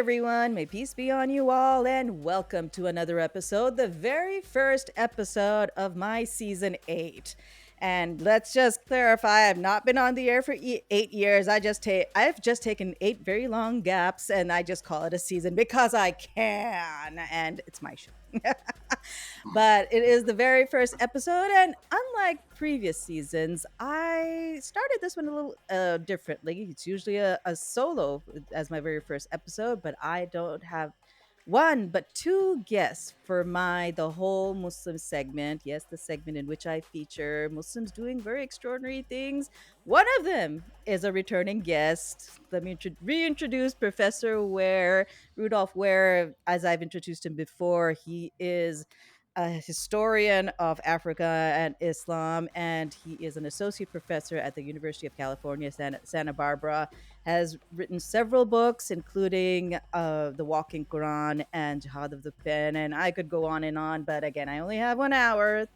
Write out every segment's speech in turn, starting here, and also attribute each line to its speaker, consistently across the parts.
Speaker 1: everyone. May peace be on you all, and welcome to another episode, the very first episode of my season 8. And let's just clarify, I've not been on the air for 8 years. I've just taken 8 very long gaps, and I just call it a season because I can, and it's my show. But it is the very first episode, and unlike previous seasons, I started this one a little differently. It's usually a solo as my very first episode, but I don't have one but two guests for the whole Muslim segment. Yes, the segment in which I feature Muslims doing very extraordinary things. One of them is a returning guest. Let me reintroduce Professor Ware, Rudolph Ware. As I've introduced him before, he is a historian of Africa and Islam, and he is an associate professor at the University of California, Santa Barbara. Has written several books, including The Walking Quran and Jihad of the Pen, and I could go on and on, but again, I only have 1 hour.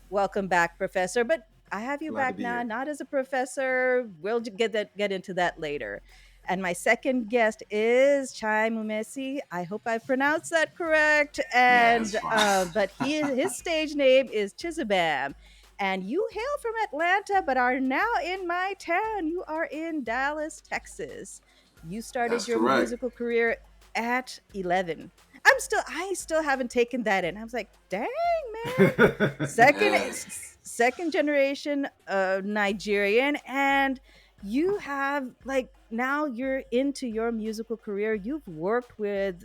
Speaker 1: Welcome back, Professor. But I have you
Speaker 2: Glad to
Speaker 1: back
Speaker 2: be
Speaker 1: now,
Speaker 2: here.
Speaker 1: not as a professor. We'll get into that later. And my second guest is Chime Umesi. I hope I pronounced that correct.
Speaker 3: Yeah, it's
Speaker 1: And
Speaker 3: fine.
Speaker 1: but his stage name is Chizabam. And you hail from Atlanta, but are now in my town. You are in Dallas, Texas. You started
Speaker 3: That's
Speaker 1: your
Speaker 3: correct.
Speaker 1: musical career at 11. I still haven't taken that in. I was like, dang, man. Second
Speaker 3: Yeah.
Speaker 1: second generation Nigerian, and you have now you're into your musical career. You've worked with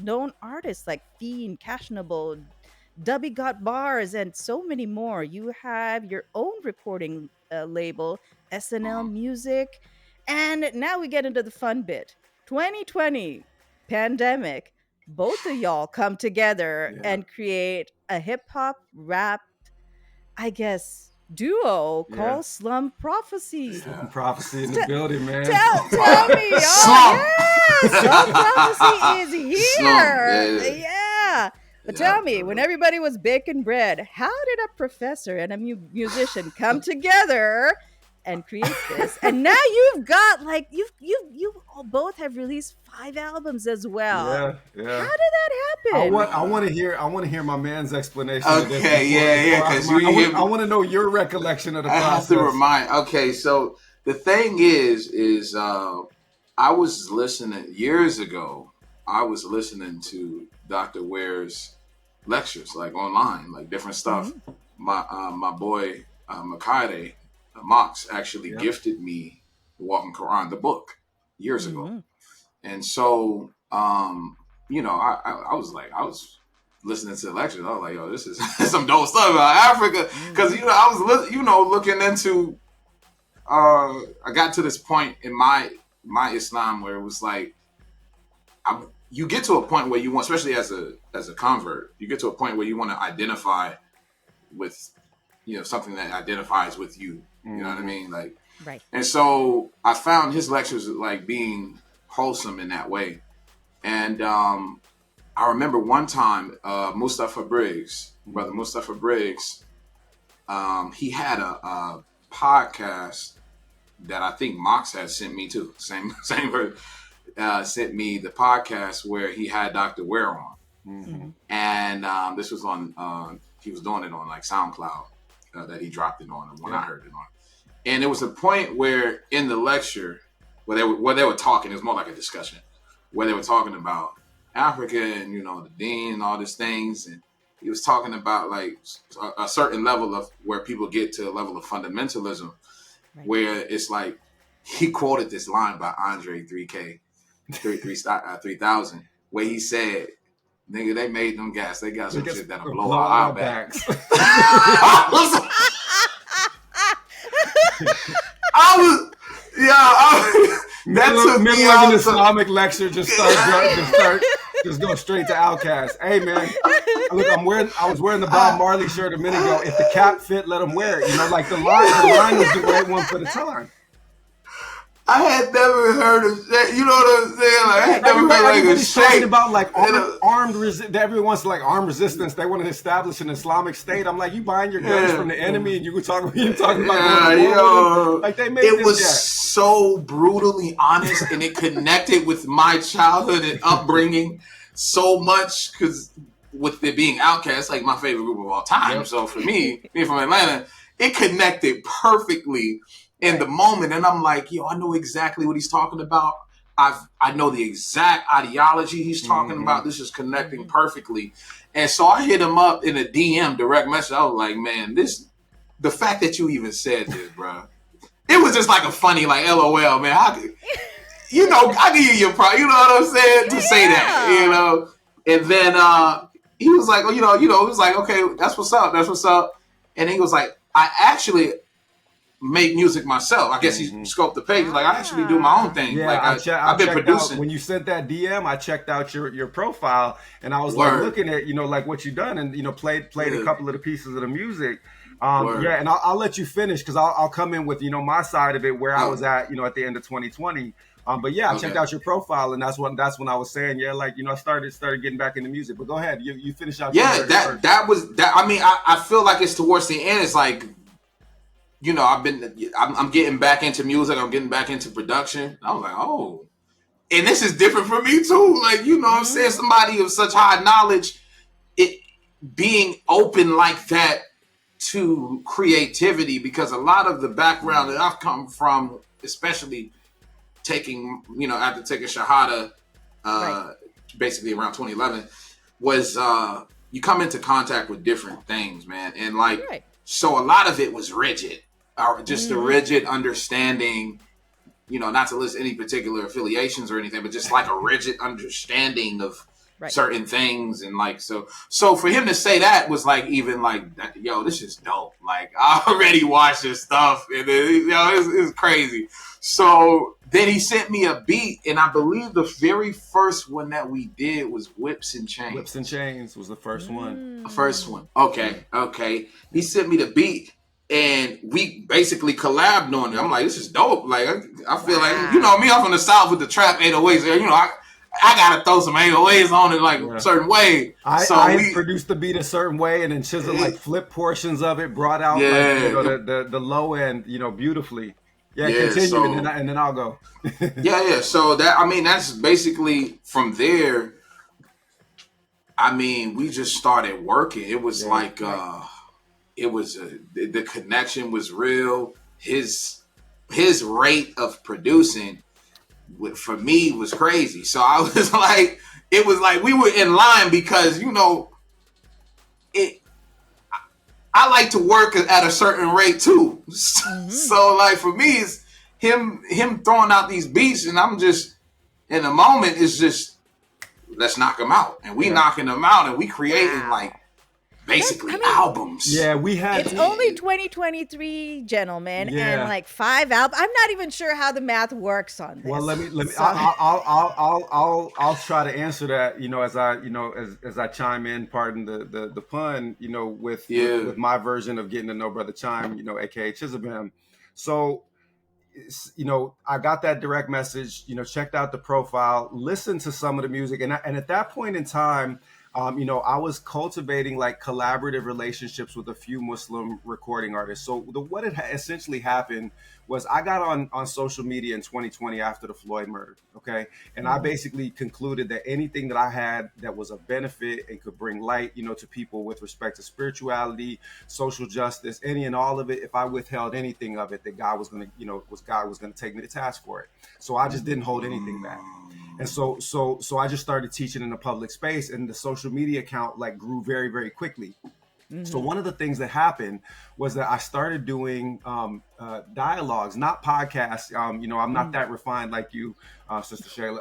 Speaker 1: known artists like Fiend, Cashionable, Dubby Got Bars, and so many more. You have your own recording label, SNL
Speaker 3: Mhm.
Speaker 1: Music, and now we get into the fun bit. 2020 pandemic. Both of y'all come together
Speaker 3: Yeah.
Speaker 1: and create a hip hop rap, I guess, duo
Speaker 2: Yeah.
Speaker 1: called Slum Prophecy.
Speaker 3: Yeah.
Speaker 2: Prophecy in the
Speaker 1: T-
Speaker 2: building, man.
Speaker 1: tell me, y'all.
Speaker 3: Slump.
Speaker 1: Yeah, Slum Prophecy is
Speaker 3: Slump.
Speaker 1: here.
Speaker 3: Yeah.
Speaker 1: Yeah. But
Speaker 3: Yeah.
Speaker 1: tell me, when everybody was baking bread, how did a professor and a musician come together and create this? And now you've got you all both have released 5 albums as well.
Speaker 2: Yeah,
Speaker 1: How
Speaker 2: yeah.
Speaker 1: did that happen?
Speaker 2: I want to hear my man's explanation of this.
Speaker 3: Okay. Yeah. Because you hear
Speaker 2: I
Speaker 3: me.
Speaker 2: want to know your recollection of the
Speaker 3: I have to
Speaker 2: process.
Speaker 3: remind. Okay. So the thing is I was listening years ago. I was listening to Dr. Ware's lectures, like online, like different stuff.
Speaker 1: Mhm.
Speaker 3: My boy Makade Mox actually
Speaker 2: Yep.
Speaker 3: gifted me the Walking Quran, the book, years ago.
Speaker 1: Mhm.
Speaker 3: And so, I was listening to the lectures. I was like, yo, this is some dope stuff about Africa. Because, I was, looking into, I got to this point in my Islam where it was like, you get to a point where you want, especially as a convert, you get to a point where you want to identify with, something that identifies with you. You know what I mean? Like,
Speaker 1: Right.
Speaker 3: and so I found his lectures like being wholesome in that way. And I remember one time, Brother Mustafa Briggs, he had a podcast that I think Mox had sent me to. Same person sent me the podcast where he had Dr. Ware on.
Speaker 2: Mhm.
Speaker 3: And this was on, he was doing it on like SoundCloud that he dropped it on, and when I heard it on. And there was a point where in the lecture where they were talking, it was more like a discussion, where they were talking about Africa and, the deen and all these things. And he was talking about like a certain level of where people get to a level of fundamentalism,
Speaker 1: Right.
Speaker 3: where it's like, he quoted this line by Andre 3000, where he said, nigga, they made them gas. They got some shit that'll blow our backs. That took me
Speaker 2: middle of an
Speaker 3: out.
Speaker 2: Islamic lecture, just go straight to Outcast. Hey man, look, I was wearing the Bob Marley shirt a minute ago. If the cap fit, let him wear it. Like the line was the right one for the time.
Speaker 3: I had never heard of that. You know what I'm saying? Like, I had never heard like a
Speaker 2: everybody's talking
Speaker 3: shake.
Speaker 2: about like everyone's like armed resistance. They want to establish an Islamic state. I'm like, you buying your guns from the enemy, and you talking about going to war with them? Like they made
Speaker 3: it was
Speaker 2: yet.
Speaker 3: so brutally honest, and it connected with my childhood and upbringing so much because with it being Outkast, like my favorite group of all time. Yep. So for me, being from Atlanta, it connected perfectly in the moment, and I'm like, yo, I know exactly what he's talking about. I know the exact ideology he's talking about. This is connecting perfectly. And so I hit him up in a DM, direct message. I was like, man, the fact that you even said this, bro, it was just like a funny, like, LOL, man. I give you your pride, you know what I'm saying? To say that, you know. And then he was like, he was like, okay, that's what's up. And he was like, I actually make music myself. I guess he scoped the page. Like, I actually do my own thing.
Speaker 2: Yeah,
Speaker 3: like I've been producing.
Speaker 2: When you sent that DM, I checked out your profile, and I was like looking at like what you done, and played a couple of the pieces of the music. And I'll let you finish because I'll come in with my side of it where I was at at the end of 2020. But yeah, I checked out your profile, and that's when I was saying, I started getting back into music. But go ahead, you finish out.
Speaker 3: Yeah, that was that. I mean, I feel like it's towards the end. It's like, I'm getting back into music. I'm getting back into production. I was like, oh, and this is different for me too. Like, what I'm saying, somebody of such high knowledge, it being open like that to creativity, because a lot of the background that I've come from, especially taking, after taking Shahada, basically around 2011, was you come into contact with different things, man, and so a lot of it was rigid. Or just a rigid understanding, not to list any particular affiliations or anything, but just like a rigid understanding of certain things. And like, so for him to say that was like, even like, yo, this is dope. Like, I already watched this stuff, and it's crazy. So then he sent me a beat, and I believe the very first one that we did was Whips and Chains.
Speaker 2: Whips and Chains was the first one.
Speaker 3: The first one. Okay. He sent me the beat, and we basically collabed on it. I'm like, this is dope. Like, I feel like, me, I'm from the South with the trap 808s. I gotta throw some 808s on it like a certain way.
Speaker 2: I produced the beat a certain way, and then Chizabam like flipped portions of it, brought out the low end, beautifully. Continue, so, and then I'll go.
Speaker 3: So that's basically from there. I mean, we just started working. It was the connection was real. His rate of producing for me was crazy. So I was like, it was like we were in line because I like to work at a certain rate too. So like for me, it's him throwing out these beats, and I'm just in the moment. It's just, let's knock them out, and we knocking them out, and we creating like basically albums.
Speaker 2: Yeah, we had.
Speaker 1: It's only 2023, gentlemen, and like 5 albums. I'm not even sure how the math works on this.
Speaker 2: Well, let me. I'll try to answer that. As I chime in. Pardon the pun. With my version of getting to know Brother Chime. AKA Chizabam. So, I got that direct message. Checked out the profile, listened to some of the music, and at that point in time. I was cultivating like collaborative relationships with a few Muslim recording artists. So what had essentially happened was I got on social media in 2020 after the Floyd murder. Okay. And I basically concluded that anything that I had that was a benefit and could bring light, to people with respect to spirituality, social justice, any and all of it, if I withheld anything of it, that God was going to take me to task for it. So I just didn't hold anything back. And so I just started teaching in a public space, and the social media account like grew very, very quickly. So one of the things that happened was that I started doing dialogues, not podcasts. I'm not that refined like you, Sister Shayla.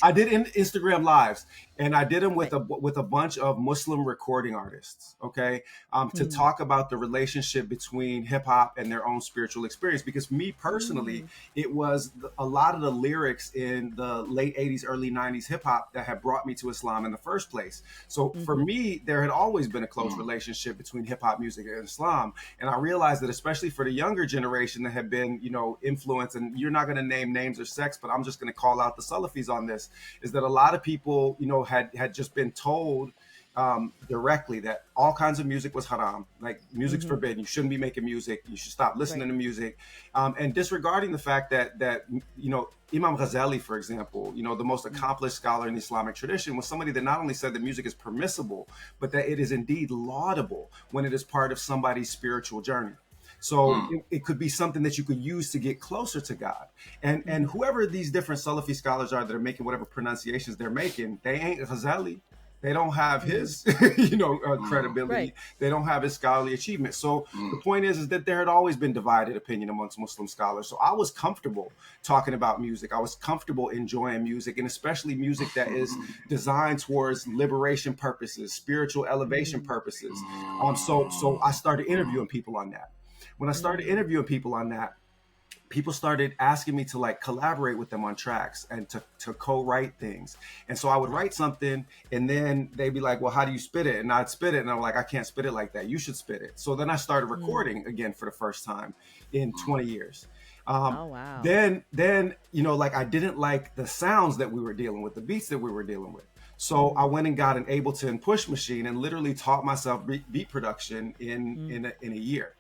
Speaker 2: I did Instagram lives, and I did them with a bunch of Muslim recording artists. Okay, to talk about the relationship between hip hop and their own spiritual experience. Because me personally, it was a lot of the lyrics in the late 80s, early 90s hip hop that had brought me to Islam in the first place. So for me, there had always been a close relationship between hip hop music and Islam, and I realized that especially especially for the younger generation that have been, influenced, and you're not going to name names or sects, but I'm just going to call out the Salafis on this, is that a lot of people, had just been told directly that all kinds of music was haram, like music's forbidden. You shouldn't be making music. You should stop listening to music, and disregarding the fact that Imam Ghazali, for example, the most accomplished scholar in the Islamic tradition, was somebody that not only said that music is permissible, but that it is indeed laudable when it is part of somebody's spiritual journey. So it could be something that you could use to get closer to God. And whoever these different Salafi scholars are that are making whatever pronunciations they're making, they ain't Ghazali. They don't have his, credibility.
Speaker 1: Right.
Speaker 2: They don't have his scholarly achievement. So the point is that there had always been divided opinion amongst Muslim scholars. So I was comfortable talking about music. I was comfortable enjoying music, and especially music that is designed towards liberation purposes, spiritual elevation purposes. So I started interviewing people on that. When I started interviewing people on that, people started asking me to like collaborate with them on tracks and to co-write things. And so I would write something, and then they'd be like, well, how do you spit it? And I'd spit it, and I'm like, I can't spit it like that. You should spit it. So then I started recording again for the first time in 20 years.
Speaker 1: Oh, wow.
Speaker 2: Then, like I didn't like the sounds that we were dealing with, the beats that we were dealing with. So I went and got an Ableton push machine and literally taught myself beat production in a year.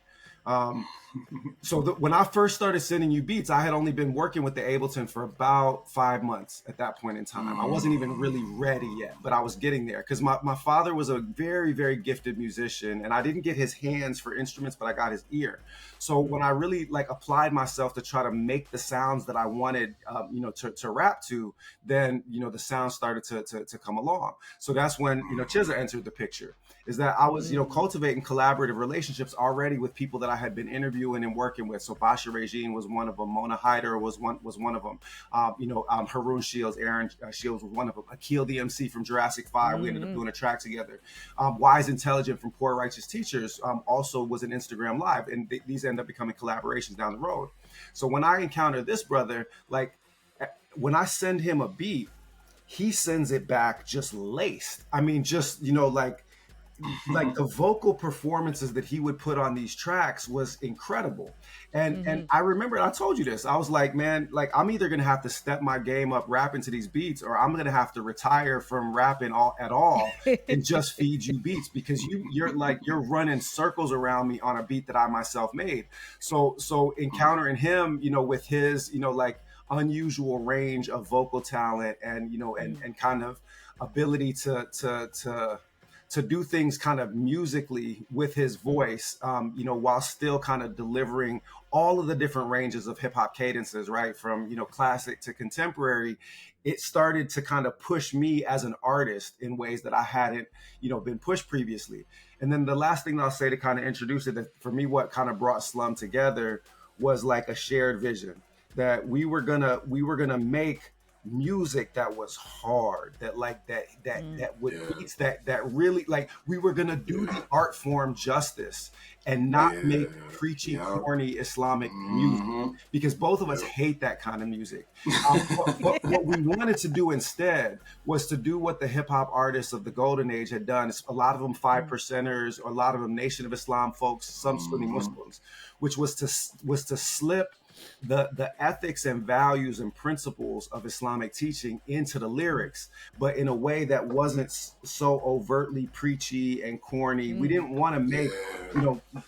Speaker 2: So when I first started sending you beats, I had only been working with the Ableton for about 5 months at that point in time. I wasn't even really ready yet, but I was getting there because my father was a very, very gifted musician, and I didn't get his hands for instruments, but I got his ear. So when I really like applied myself to try to make the sounds that I wanted, to rap to, then, the sound started to come along. So that's when, Chiza entered the picture. Is that I was, cultivating collaborative relationships already with people that I had been interviewing and working with. So Basha Regine was one of them. Mona Hyder was one of them. Haroon Shields, Aaron Shields was one of them. Akil the MC from Jurassic 5. We ended up doing a track together. Wise Intelligent from Poor Righteous Teachers also was an Instagram Live. And these end up becoming collaborations down the road. So when I encounter this brother, like when I send him a beat, he sends it back just laced. I mean, just, like the vocal performances that he would put on these tracks was incredible. And I remember I told you this. I was like, man, like I'm either gonna have to step my game up rapping to these beats, or I'm gonna have to retire from rapping at all and just feed you beats, because you're running circles around me on a beat that I myself made. So encountering him, with his, like unusual range of vocal talent and and kind of ability to do things kind of musically with his voice, while still kind of delivering all of the different ranges of hip hop cadences, right? From, classic to contemporary. It started to kind of push me as an artist in ways that I hadn't, been pushed previously. And then the last thing that I'll say to kind of introduce it, that for me, what kind of brought Slum together was like a shared vision that we were gonna make music that was hard, that would beats that really, like, we were gonna do the art form justice and not make preachy, corny Islamic music, because both of us hate that kind of music. But what we wanted to do instead was to do what the hip hop artists of the golden age had done. A lot of them 5%ers, a lot of them Nation of Islam folks, some Sunni Muslims, which was to slip the ethics and values and principles of Islamic teaching into the lyrics, but in a way that wasn't so overtly preachy and corny. We didn't want to make,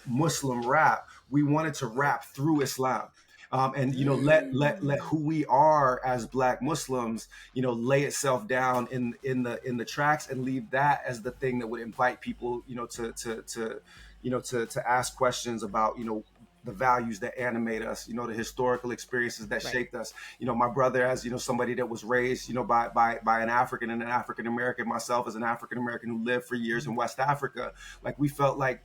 Speaker 2: Muslim rap. We wanted to rap through Islam. And let who we are as Black Muslims, lay itself down in the tracks, and leave that as the thing that would invite people, to ask questions about, the values that animate us, the historical experiences that shaped us. My brother, as somebody that was raised, by an African and an African American, myself as an African American who lived for years in West Africa, like we felt like,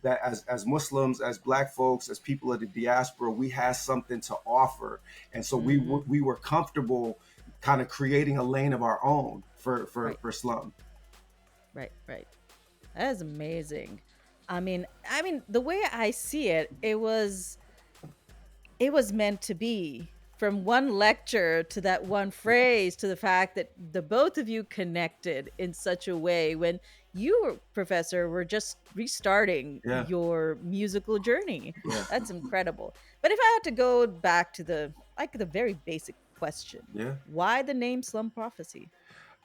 Speaker 2: that as Muslims, as Black folks, as people of the diaspora, we had something to offer. And so we were comfortable kind of creating a lane of our own for Slum.
Speaker 1: Right. That is amazing. I mean, the way I see it, it was meant to be from one lecture to that one phrase to the fact that the both of you connected in such a way when you, Professor, were just restarting
Speaker 2: Yeah.
Speaker 1: your musical journey.
Speaker 2: Yeah.
Speaker 1: That's incredible. But if I had to go back to the very basic question,
Speaker 2: Yeah.
Speaker 1: why the name Slum Prophecy?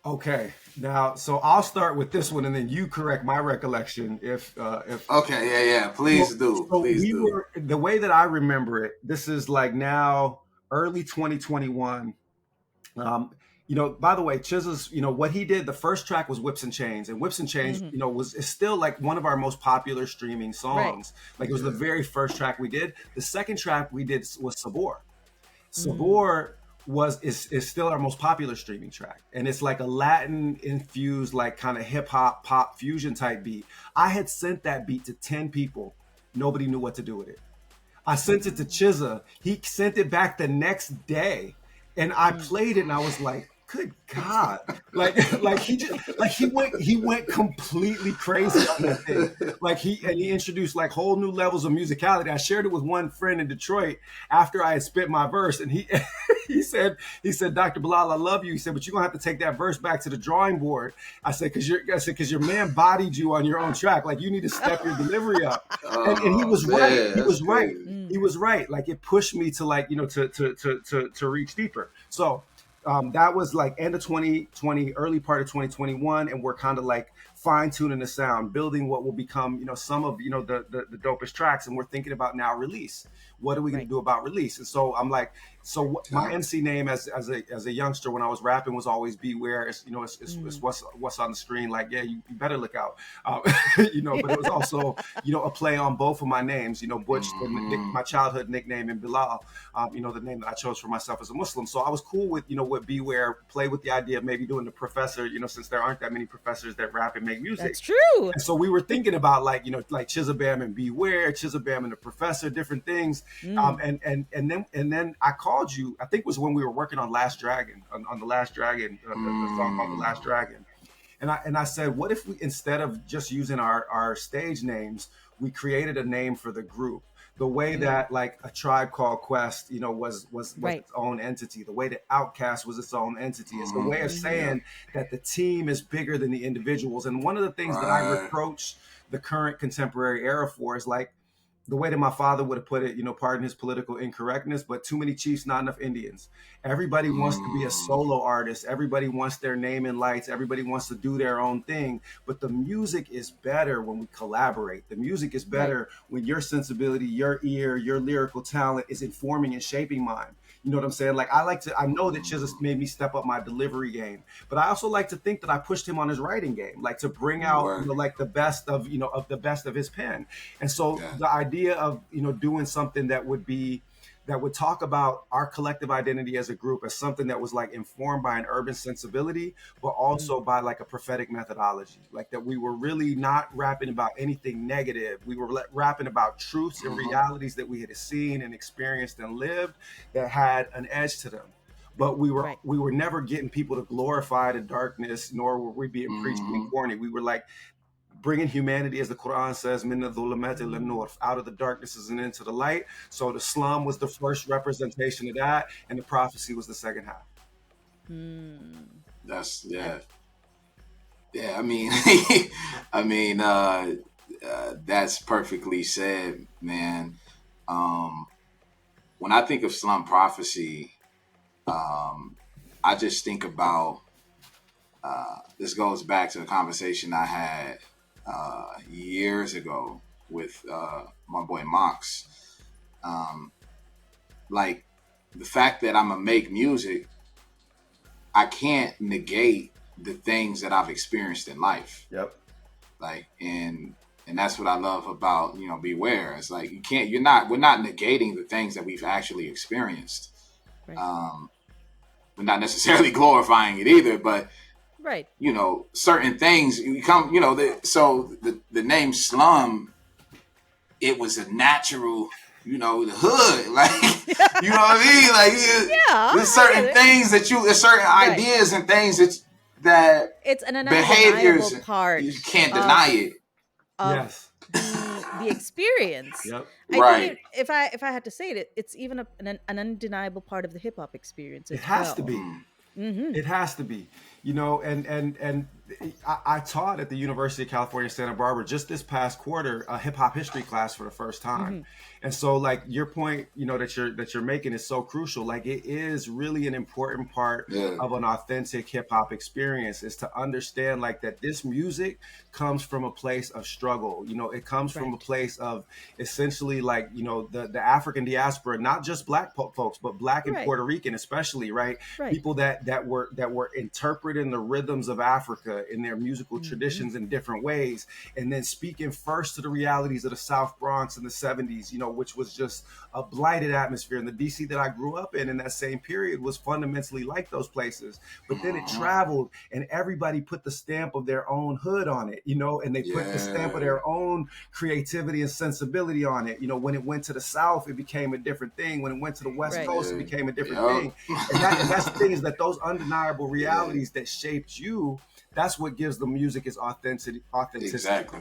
Speaker 2: Okay, now so I'll start with this one, and then you correct my recollection if.
Speaker 3: Okay, yeah.
Speaker 2: So,
Speaker 3: Please do.
Speaker 2: so
Speaker 3: Please
Speaker 2: we
Speaker 3: do.
Speaker 2: were the way that I remember it. This is like now early 2021. Um, by the way, Chiz's, what he did, the first track was Whips and Chains, and Whips and Chains,
Speaker 1: Mhm.
Speaker 2: is still like one of our most popular streaming
Speaker 1: Right.
Speaker 2: songs. Like it was the very first track we did. The second track we did was Sabor.
Speaker 1: Mm.
Speaker 2: Sabor is still our most popular streaming track, and it's like a Latin infused, like kind of hip hop pop fusion type beat. I had sent that beat to 10 people. Nobody knew what to do with it. I sent it to Chiza. He sent it back the next day, and I played it, and I was like, "Good God!" Like he went completely crazy on that thing. Like he introduced like whole new levels of musicality. I shared it with one friend in Detroit after I had spit my verse, and he he said, Dr. Bilal, I love you. He said, but you're gonna have to take that verse back to the drawing board. I said, because your man bodied you on your own track. Like you need to step your delivery up. And he
Speaker 3: Oh
Speaker 2: was right.
Speaker 3: man,
Speaker 2: He
Speaker 3: that's
Speaker 2: was right.
Speaker 3: crazy.
Speaker 2: He was right. Like it pushed me to like, to reach deeper. So that was like end of 2020, early part of 2021. And we're kind of like fine tuning the sound, building what will become, some of, the dopest tracks. And we're thinking about now release. What are we going to do about release? And so I'm like, my MC name as a youngster when I was rapping was always B-Ware. It's what's on the screen. Like, yeah, you better look out. But it was also, a play on both of my names, Butch, my childhood nickname, and Bilal, the name that I chose for myself as a Muslim. So I was cool with, with B-Ware, play with the idea of maybe doing the professor, since there aren't that many professors that rap and make music.
Speaker 1: That's true.
Speaker 2: And so we were thinking about like, like Chizabam and B-Ware, Chizabam and the professor, different things. And then I called you, I think it was when we were working on Last Dragon, on the Last Dragon, the song called The Last Dragon. And I said, what if we, instead of just using our stage names, we created a name for the group? The way that like a Tribe Called Quest, was its own entity. The way that Outkast was its own entity. It's the way of saying that the team is bigger than the individuals. And one of the things that I reproach the current contemporary era for is like, the way that my father would have put it, pardon his political incorrectness, but too many chiefs, not enough Indians. Everybody wants to be a solo artist. Everybody wants their name in lights. Everybody wants to do their own thing. But the music is better when we collaborate. The music is better when your sensibility, your ear, your lyrical talent is informing and shaping mine. You know what I'm saying? Like I know that Chiz made me step up my delivery game, but I also like to think that I pushed him on his writing game, like to bring out, like the best of, of the best of his pen. And so the idea of, doing something that would talk about our collective identity as a group as something that was like informed by an urban sensibility, but also by like a prophetic methodology, like that we were really not rapping about anything negative. We were rapping about truths and realities that we had seen and experienced and lived that had an edge to them. But we were never getting people to glorify the darkness, nor were we being preached and corny. We were like bringing humanity, as the Quran says, min al-dhulumat ila nur, out of the darknesses and into the light. So the slum was the first representation of that, and the prophecy was the second half.
Speaker 3: That's I mean, that's perfectly said, man. When I think of Slum Prophecy, I just think about this goes back to a conversation I had years ago with my boy Mox. Like the fact that I'm gonna make music, I can't negate the things that I've experienced in life.
Speaker 2: Yep.
Speaker 3: Like and that's what I love about B-Ware. It's like we're not negating the things that we've actually experienced. We're not necessarily glorifying it either, but certain things become, so the name Slum, it was a natural, the hood, like, you know what I mean? Like, there's certain things there's certain ideas and things that
Speaker 1: it's an
Speaker 3: behaviors
Speaker 1: part.
Speaker 3: You can't deny it.
Speaker 1: The the experience.
Speaker 2: Yep.
Speaker 1: I think if I had to say it, it's even an undeniable part of the hip hop experience
Speaker 2: It
Speaker 1: as
Speaker 2: has to
Speaker 1: well.
Speaker 2: be. It has to be, and I taught at the University of California, Santa Barbara just this past quarter a hip hop history class for the first time. And so like your point, that you're making is so crucial. Like it is really an important part of an authentic hip hop experience is to understand like that this music comes from a place of struggle. It comes from a place of essentially like, the African diaspora, not just black folks, but black and Puerto Rican, especially, right? People that were interpreting the rhythms of Africa in their musical traditions in different ways, and then speaking first to the realities of the South Bronx in the 70s, which was just a blighted atmosphere. And the DC that I grew up in that same period was fundamentally like those places. But then it traveled and everybody put the stamp of their own hood on it, and they put the stamp of their own creativity and sensibility on it. When it went to the South, it became a different thing. When it went to the West Coast, it became a different thing. And that's the thing, is that those undeniable realities that shaped you, that's what gives the music its authenticity.
Speaker 3: Exactly.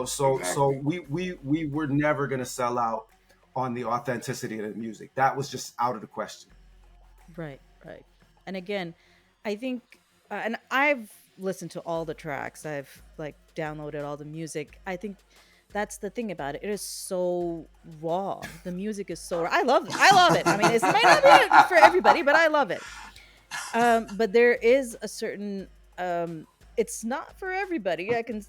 Speaker 2: So we were never going to sell out on the authenticity of the music. That was just out of the question.
Speaker 1: Right. And again, I think, and I've listened to all the tracks. I've like downloaded all the music. I think that's the thing about it. It is so raw. The music is so raw. I love it. I mean, it might not be for everybody, but I love it. But there is a certain, it's not for everybody. I can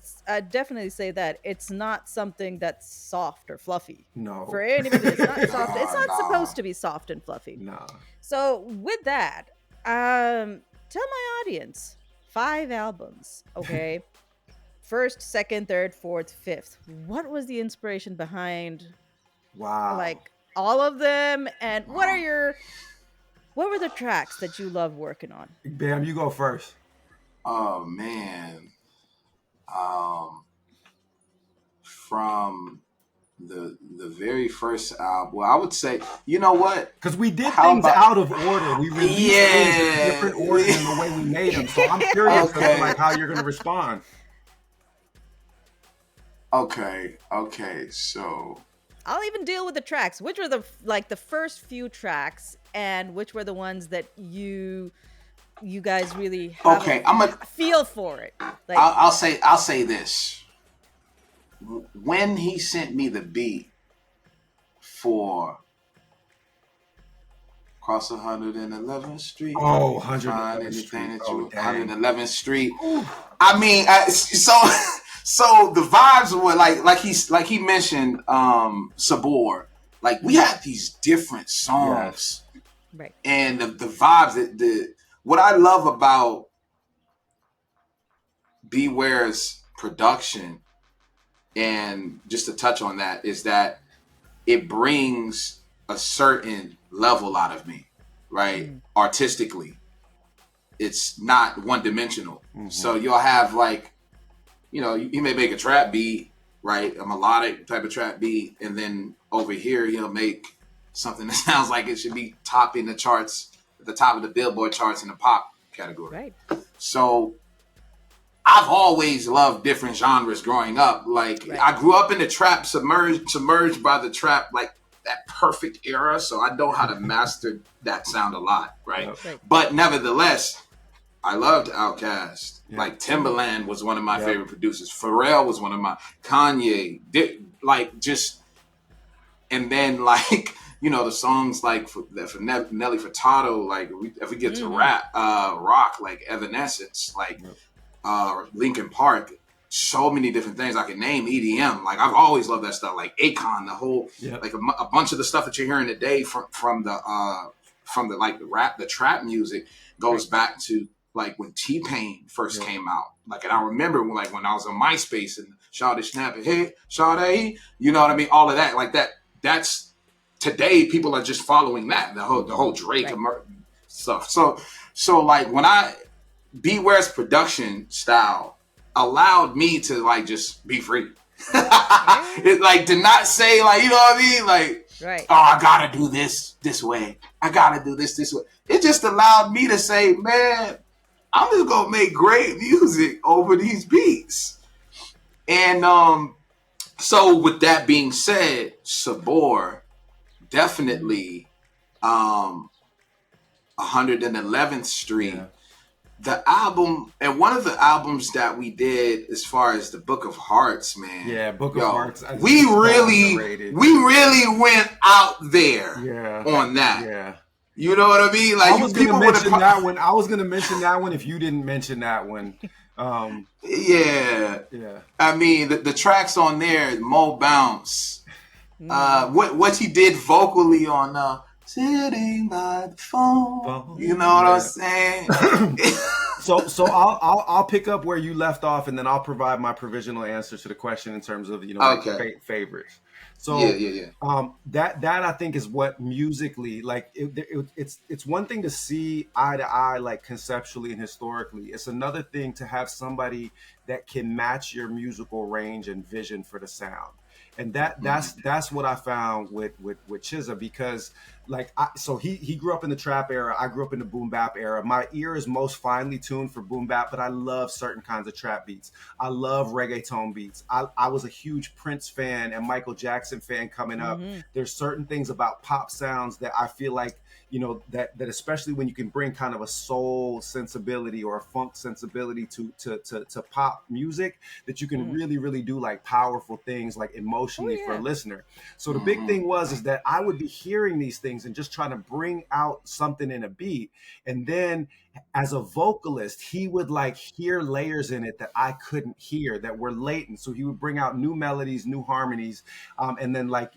Speaker 1: definitely say that it's not something that's soft or fluffy.
Speaker 2: No.
Speaker 1: For anybody, it's not soft. It's not supposed to be soft and fluffy.
Speaker 2: No.
Speaker 1: So with that, tell my audience 5 albums, okay? First, second, third, fourth, fifth. What was the inspiration behind?
Speaker 2: Wow.
Speaker 1: Like all of them, and what were the tracks that you love working on?
Speaker 2: Bam, you go first.
Speaker 3: Oh man. From the very first album, well, I would say, you know what?
Speaker 2: Because we did things out of order. We released things in different order than the way we made them. So I'm curious as to like how you're going to respond.
Speaker 3: Okay. So
Speaker 1: I'll even deal with the tracks. Which were the first few tracks, and which were the ones that you guys really have a feel for it? Like,
Speaker 3: I'll say this. When he sent me the beat for Cross 111th Street.
Speaker 2: Oh, 111th Street.
Speaker 3: 111th Street. I mean, so the vibes were like he mentioned, Sabor. Like we had these different songs,
Speaker 1: right?
Speaker 3: And the vibes what I love about B-Ware's production, and just to touch on that, is that it brings a certain level out of me, right? Artistically, it's not one dimensional. So you'll have like, you may make a trap beat, right? A melodic type of trap beat. And then over here, he'll make something that sounds like it should be topping the charts, at the top of the Billboard charts in the pop category.
Speaker 1: Right.
Speaker 3: So I've always loved different genres growing up. Like I grew up in the trap, submerged by the trap, like that perfect era. So I know how to master that sound a lot, right? But nevertheless, I loved Outkast. Yeah. Like Timbaland was one of my favorite producers. Pharrell was one of my, Kanye, and then like, the songs like for Nelly Furtado, like if we get to rock, like Evanescence, like Linkin Park, so many different things I can name. EDM, like I've always loved that stuff. Like Akon, the whole like a bunch of the stuff that you're hearing today from the like the rap, the trap music goes back to like when T-Pain first came out. Like, and I remember when I was on MySpace and Shawty Snap it, hey, Shawty, you know what I mean? All of that, like that's today people are just following that, the whole Drake stuff. So like when B-Ware's production style allowed me to like just be free. It like to not say like, you know what I mean? Like, oh, I gotta do this way. I gotta do this way. It just allowed me to say, man, I'm just gonna make great music over these beats. And So with that being said, Sabor
Speaker 1: Mm-hmm.
Speaker 3: definitely 111th
Speaker 2: Yeah.
Speaker 3: Street. The album, and one of the albums that we did as far as the Book of Hearts, man,
Speaker 2: Yeah, Book of
Speaker 3: yo,
Speaker 2: Hearts is so underrated.
Speaker 3: we really went out there
Speaker 2: Yeah.
Speaker 3: on that.
Speaker 2: Yeah.
Speaker 3: You know what I mean?
Speaker 2: I
Speaker 3: Like
Speaker 2: was gonna
Speaker 3: people would
Speaker 2: mention
Speaker 3: have,
Speaker 2: that one. I was gonna mention that one if you didn't mention that one. Um,
Speaker 3: yeah.
Speaker 2: yeah.
Speaker 3: I mean, the tracks on there, Mo Bounce,
Speaker 1: Mm-hmm.
Speaker 3: what he did vocally on "Sitting by the Phone," you know what I'm
Speaker 2: Yeah.
Speaker 3: saying?
Speaker 2: So I'll pick up where you left off, and then I'll provide my provisional answer to the question in terms of like
Speaker 3: Okay.
Speaker 2: favorites.
Speaker 3: Yeah,
Speaker 2: So
Speaker 3: yeah, yeah.
Speaker 2: that I think is what musically like it's one thing to see eye to eye like conceptually and historically. It's another thing to have somebody that can match your musical range and vision for the sound. And that
Speaker 3: Mm-hmm.
Speaker 2: that's what I found with Chizza, because so he grew up in the trap era. I grew up in the boom bap era. My ear is most finely tuned for boom bap, but I love certain kinds of trap beats. I love reggaeton beats. I was a huge Prince fan and Michael Jackson fan coming up.
Speaker 1: Mm-hmm.
Speaker 2: There's certain things about pop sounds that I feel like, that especially when you can bring kind of a soul sensibility or a funk sensibility to pop music, that you can
Speaker 1: Mm-hmm.
Speaker 2: really really do like powerful things like
Speaker 1: Oh
Speaker 2: emotionally for a
Speaker 1: yeah.
Speaker 2: listener. So the big
Speaker 3: Mm-hmm.
Speaker 2: thing was is that I would be hearing these things and just trying to bring out something in a beat, and then as a vocalist he would like hear layers in it that I couldn't hear, that were latent. So he would bring out new melodies, new harmonies, and then like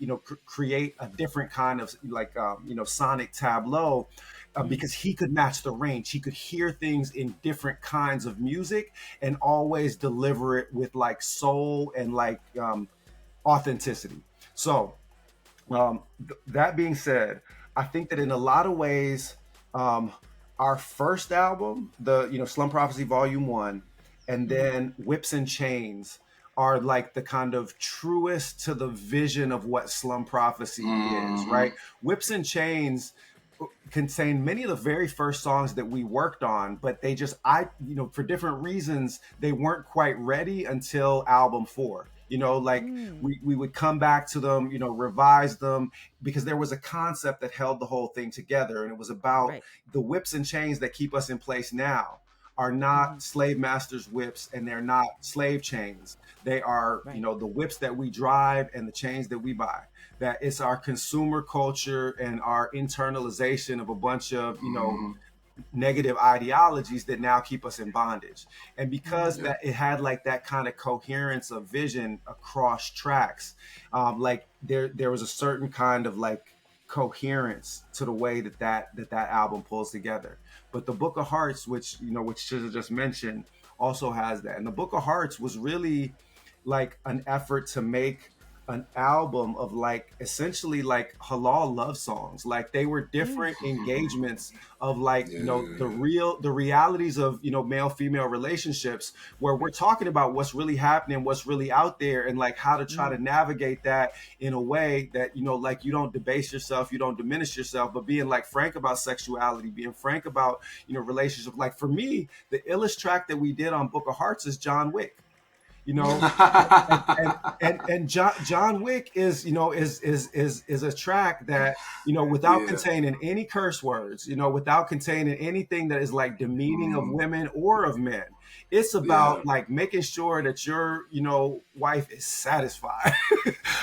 Speaker 2: create a different kind of like sonic tableau,
Speaker 1: Mm-hmm.
Speaker 2: because he could match the range. He could hear things in different kinds of music and always deliver it with like soul and like authenticity. So that being said, I think that in a lot of ways, um, our first album, the Slum Prophecy Volume One, and
Speaker 1: Mm-hmm.
Speaker 2: then Whips and Chains are like the kind of truest to the vision of what Slum Prophecy is,
Speaker 3: Mm-hmm.
Speaker 2: right? Whips and Chains contain many of the very first songs that we worked on, but they just for different reasons they weren't quite ready until album 4. Like
Speaker 1: Mm.
Speaker 2: we would come back to them, revise them, because there was a concept that held the whole thing together, and it was about
Speaker 1: Right.
Speaker 2: the whips and chains that keep us in place now are
Speaker 1: Mm-hmm.
Speaker 2: not slave masters whips, and they're not slave chains. They are,
Speaker 1: Right.
Speaker 2: the whips that we drive and the chains that we buy. That it's our consumer culture and our internalization of a bunch of
Speaker 3: Mm-hmm.
Speaker 2: negative ideologies that now keep us in bondage. And because
Speaker 1: Mm-hmm.
Speaker 3: Yeah.
Speaker 2: that it had like that kind of coherence of vision across tracks, like there was a certain kind of like coherence to the way that album pulls together. But the Book of Hearts, which Chizza just mentioned, also has that. And the Book of Hearts was really like an effort to make an album of like essentially like halal love songs. Like they were
Speaker 1: Mm.
Speaker 2: different engagements of like
Speaker 3: Yeah.
Speaker 2: the realities of male female relationships, where we're talking about what's really happening, what's really out there, and like how to try to
Speaker 1: Mm.
Speaker 2: navigate that in a way that like you don't debase yourself, you don't diminish yourself, but being like frank about sexuality, being frank about relationships. Like for me, the illest track that we did on Book of Hearts is John Wick. you know and John Wick is is a track that without
Speaker 3: Yeah.
Speaker 2: containing any curse words, without containing anything that is like demeaning of
Speaker 3: Mm-hmm.
Speaker 2: women or of men. It's
Speaker 3: Yeah.
Speaker 2: about like making sure that your wife is satisfied.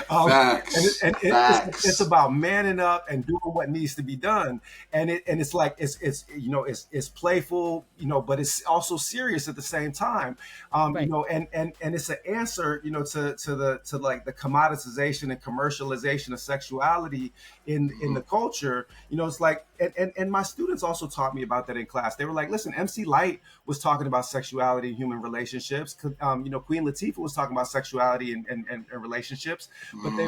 Speaker 3: Facts.
Speaker 2: It's
Speaker 3: Facts.
Speaker 2: about manning up and doing what needs to be done. And it's like it's playful, but it's also serious at the same time.
Speaker 1: Right.
Speaker 2: And it's an answer, to like the commoditization and commercialization of sexuality in
Speaker 3: Mm-hmm.
Speaker 2: the culture. It's like, and my students also taught me about that in class. They were like, listen, MC Light was talking about sexuality and human relationships. Queen Latifah was talking about sexuality and relationships, but they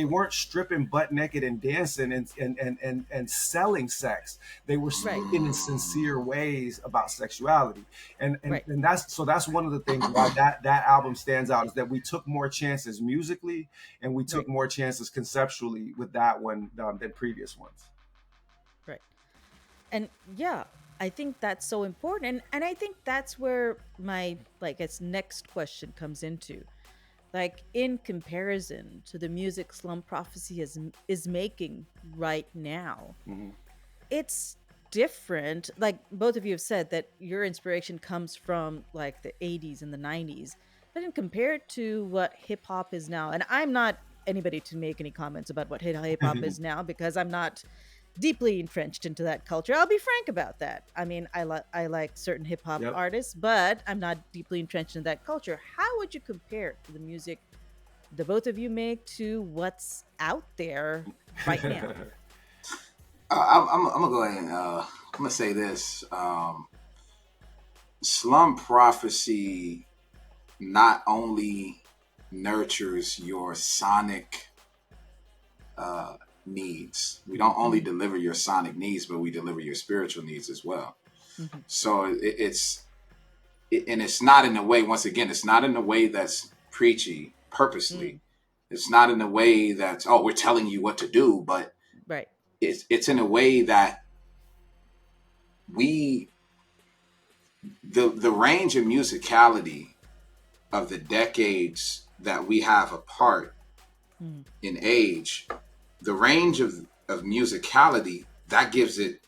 Speaker 2: weren't stripping butt naked and dancing and selling sex. They were
Speaker 1: Right.
Speaker 2: speaking in sincere ways about sexuality. And
Speaker 1: Right.
Speaker 2: and that's one of the things why that album stands out, is that we took more chances musically, and we took
Speaker 1: Right.
Speaker 2: more chances conceptually with that one than previous ones.
Speaker 1: Right. And yeah, I think that's so important. And I think that's where my like its next question comes into. like in comparison to the music Slum Prophecy is making right now,
Speaker 2: Mm-hmm.
Speaker 1: it's different. Like both of you have said that your inspiration comes from like the 80s and the 90s, but in compared to what hip hop is now, and I'm not anybody to make any comments about what hip hop is now because I'm not deeply entrenched into that culture. I'll be frank about that. I mean, I like certain hip hop
Speaker 2: Yep.
Speaker 1: artists, but I'm not deeply entrenched in that culture. How would you compare the music the both of you make to what's out there right now?
Speaker 3: I'm gonna go ahead and I'm gonna say this. Slum Prophecy not only nurtures your sonic uh, needs. We don't only deliver your sonic needs, but we deliver your spiritual needs as well.
Speaker 1: Mhm.
Speaker 3: So and it's not in a way. Once again, it's not in a way that's preachy purposely.
Speaker 1: Mm,
Speaker 3: It's not in a way that's, oh, we're telling you what to do, but
Speaker 1: right.
Speaker 3: it's in a way that we the range of musicality of the decades that we have apart
Speaker 1: Mm,
Speaker 3: in age, the range of musicality that gives it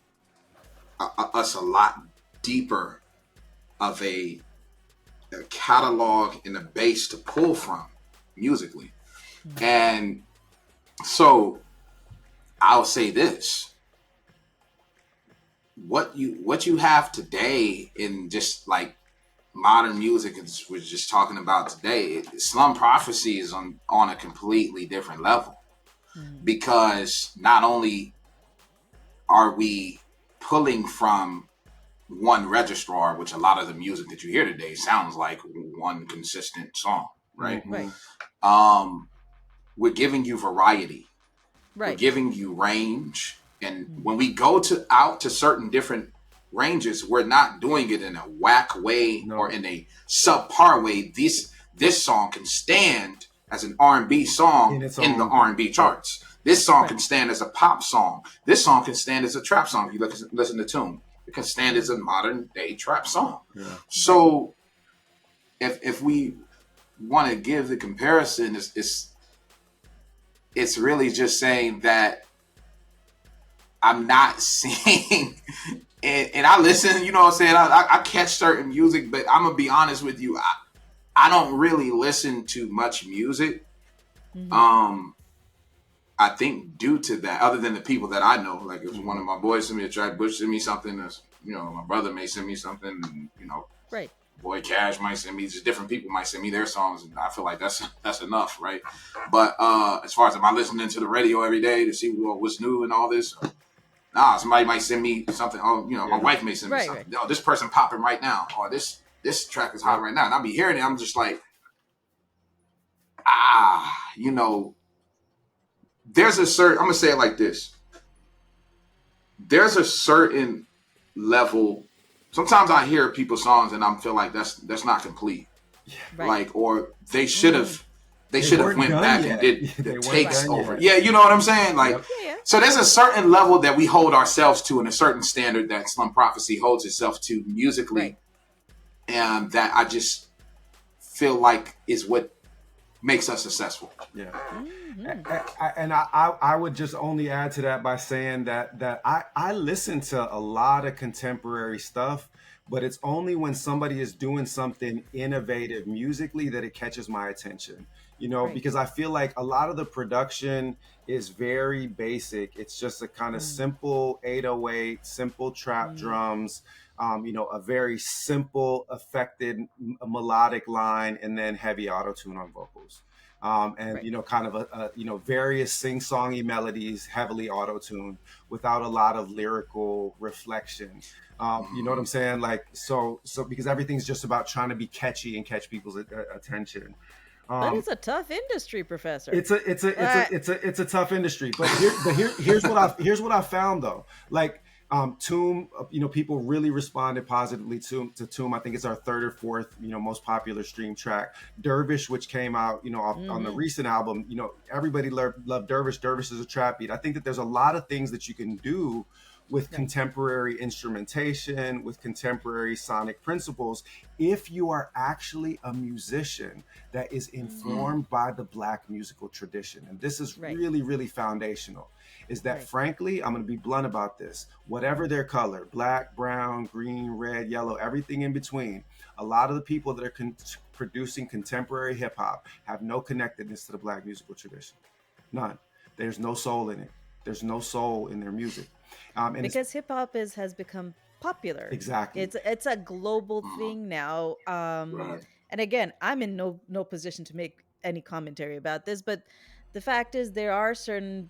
Speaker 3: us a lot deeper of a catalog and a base to pull from musically.
Speaker 1: mm,
Speaker 3: And so I'll say this: what you have today in just like modern music, as we're just talking about today, Slum Prophecy is on a completely different level,
Speaker 1: mm,
Speaker 3: because not only are we pulling from one registrar, which a lot of the music that you hear today sounds like one consistent song, right?
Speaker 2: Mm-hmm.
Speaker 1: right.
Speaker 3: Um, we're giving you variety, we're
Speaker 1: Right.
Speaker 3: giving you range, and
Speaker 1: Mm,
Speaker 3: when we go to out to certain different ranges, we're not doing it in a whack way or
Speaker 2: No.
Speaker 3: in a subpar way. This song can stand as an R&B song
Speaker 2: In its
Speaker 3: in the
Speaker 2: own.
Speaker 3: R&B
Speaker 2: Yep.
Speaker 3: charts. This song
Speaker 1: right.
Speaker 3: can stand as a pop song. This song can stand as a trap song. If you listen to tune, it can stand as
Speaker 1: Mm,
Speaker 3: a modern day trap song.
Speaker 2: Yeah.
Speaker 1: right.
Speaker 3: So if we want to give the comparison, it's really just saying that I'm not seeing, and I listen, you know what I'm saying? I catch certain music, but I'm going to be honest with you. I don't really listen to much music.
Speaker 1: Hmm.
Speaker 3: Um, I think due to that, other than the people that I know, like if one
Speaker 2: Mm-hmm.
Speaker 3: of my boys send me a track, Bush send me something, my brother may send me something, and,
Speaker 1: Right.
Speaker 3: Boy Cash might send me, just different people might send me their songs, and I feel like that's enough, right? But as far as am I listening to the radio every day to see what's new and all this, nah, somebody might send me something. Oh, my
Speaker 2: Yeah.
Speaker 3: wife may send me
Speaker 1: Right. Right.
Speaker 3: something. Oh, this person popping right now, or this track is hot
Speaker 2: Yep.
Speaker 3: right now, and I'll be hearing it. I'm just like, ah, there's a certain. I'm gonna say it like this. There's a certain level. Sometimes I hear people's songs and I feel like that's not complete.
Speaker 2: Yeah.
Speaker 1: Right.
Speaker 3: Like, or they should
Speaker 1: Mm,
Speaker 3: have
Speaker 2: They
Speaker 3: went
Speaker 2: weren't done
Speaker 3: back and
Speaker 2: yet.
Speaker 3: did the
Speaker 2: They weren't
Speaker 3: takes
Speaker 1: right.
Speaker 2: done
Speaker 3: over.
Speaker 2: yet.
Speaker 3: Yeah, you know what I'm saying? Like,
Speaker 2: Yep.
Speaker 1: Yeah. Yeah.
Speaker 3: so there's a certain level that we hold ourselves to, and a certain standard that Slum Prophecy holds itself to
Speaker 1: Right.
Speaker 3: musically, and that I just feel like is what makes us successful.
Speaker 2: Yeah.
Speaker 1: Hmm.
Speaker 2: And I would just only add to that by saying that I listen to a lot of contemporary stuff, but it's only when somebody is doing something innovative musically that it catches my attention.
Speaker 1: Right.
Speaker 2: Because I feel like a lot of the production is very basic. It's just a kind of
Speaker 1: Mm,
Speaker 2: simple 808, simple trap
Speaker 1: mm,
Speaker 2: drums, a very simple affected melodic line, and then heavy auto tune on vocals. And
Speaker 1: right.
Speaker 2: kind of various sing-songy melodies, heavily auto-tuned, without a lot of lyrical reflection. You know what
Speaker 3: Mm-hmm.
Speaker 2: I'm saying? Like so because everything's just about trying to be catchy and catch people's attention.
Speaker 1: But
Speaker 2: Um,
Speaker 1: it's a tough industry, Professor.
Speaker 2: it's a
Speaker 1: Uh,
Speaker 2: it's a tough industry, but here's what I found though. Like Tomb, people really responded positively to Tomb. I think it's our third or fourth, most popular stream track. Dervish, which came out, on the
Speaker 1: mm-hmm.
Speaker 2: recent album, everybody loved Dervish. Dervish is a trap beat. I think that there's a lot of things that you can do with contemporary instrumentation, with contemporary sonic principles, if you are actually a musician that is informed by the Black musical tradition. And this is really, really foundational. Is that frankly, I'm going to be blunt about this, whatever their color, black, brown, green, red, yellow, everything in between, a lot of the people that are producing contemporary hip hop have no connectedness to the Black musical tradition. None. There's no soul in it. There's no soul in their music.
Speaker 1: And because hip hop has become popular.
Speaker 2: Exactly.
Speaker 1: It's a global thing now. And again, I'm in no position to make any commentary about this, but the fact is there are certain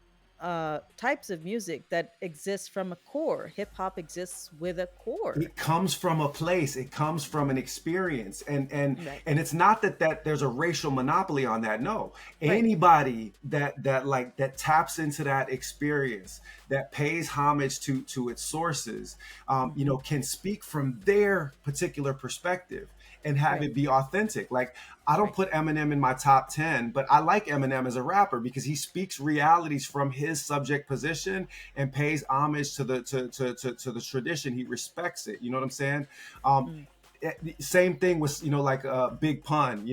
Speaker 1: types of music that exist from a core. Hip hop exists with a core.
Speaker 2: It comes from a place. It comes from an experience, and it's not that there's a racial monopoly on that. No, anybody that taps into that experience, that pays homage to its sources, can speak from their particular perspective and have it be authentic. Like, I don't put Eminem in my top 10, but I like Eminem as a rapper because he speaks realities from his subject position and pays homage to the tradition. He respects it. You know what I'm saying? Same thing with like Big Pun,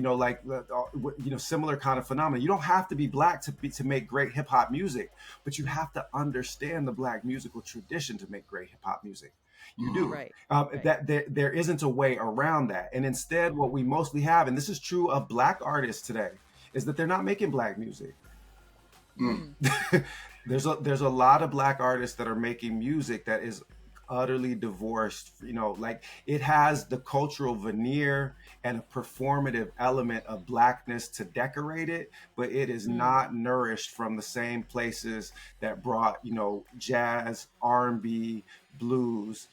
Speaker 2: similar kind of phenomenon. You don't have to be Black to make great hip hop music, but you have to understand the Black musical tradition to make great hip hop music. You do. That there isn't a way around that. And instead, what we mostly have, and this is true of Black artists today, is that they're not making Black music. There's a lot of Black artists that are making music that is utterly divorced. Like, it has the cultural veneer and a performative element of Blackness to decorate it, but it is not nourished from the same places that brought jazz, R&B, blues,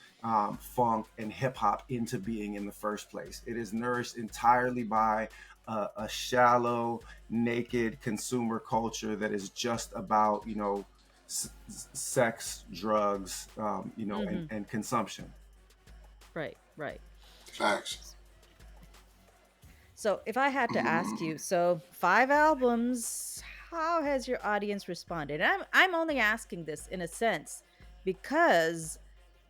Speaker 2: funk, and hip hop into being in the first place. It is nourished entirely by a shallow, naked consumer culture that is just about sex, drugs, and consumption.
Speaker 1: Right.
Speaker 3: Facts.
Speaker 1: So if I had to ask you, 5 albums, how has your audience responded? And I'm only asking this in a sense because